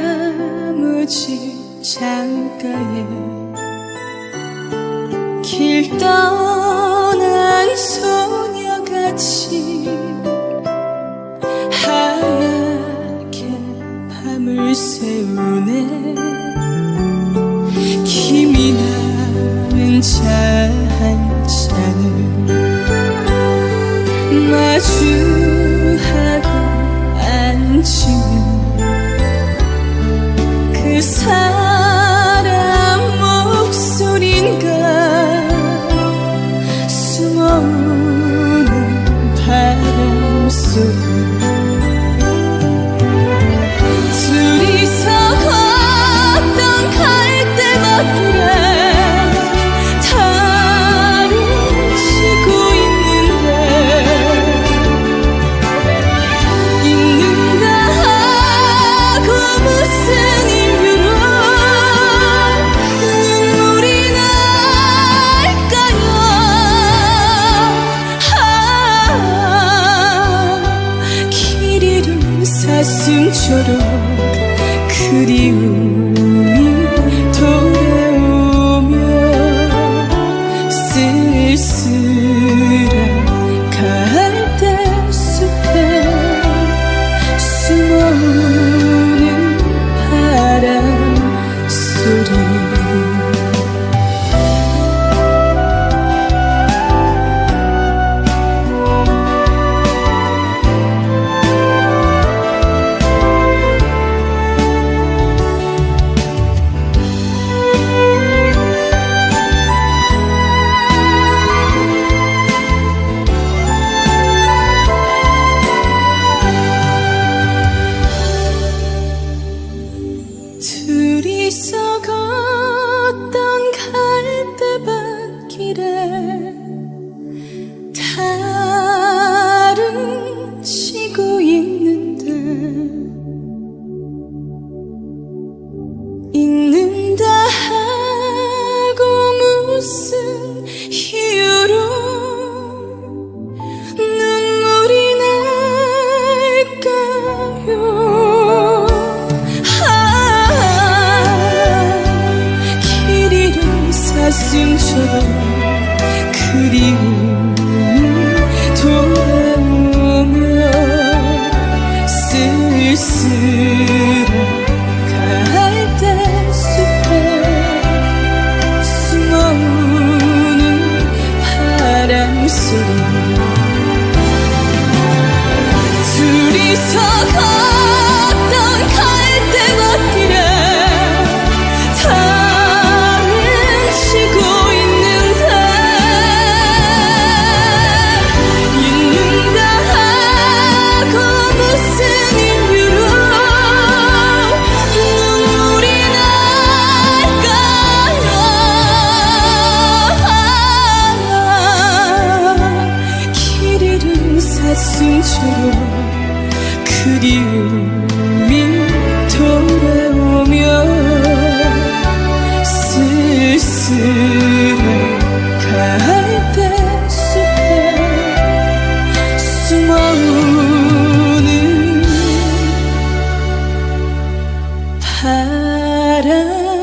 통나무집 창가에 길 떠난 소녀같이 하얗게 밤을 새우네. 김이 나는 차 한 잔을 마주하고 앉으면 그 사람 목소린가 숨어오는 바람소리. 둘이서 걷던 갈대밭길에 달을 치고 있는데 잊는다 하고 무슨 이유로 눈물이 날까요. 길 잃은 사슴처럼 그리움이 돌아오며 쓸쓸한 갈대숲에 숨어오는 바람소리. 둘이서 걷던 갈대밭길에 달은 치고 있는데 잊는다 하고 무슨 이유로 눈물이 날까요. 사슴처럼 그리움이 돌아오며 쓸쓸한 갈대숲에 숨어오는 바람소리. 둘이서 걷던 갈대밭길에 사슴처럼 그리움이 돌아오며 쓸쓸한 갈대숲에 숨어오는 바람.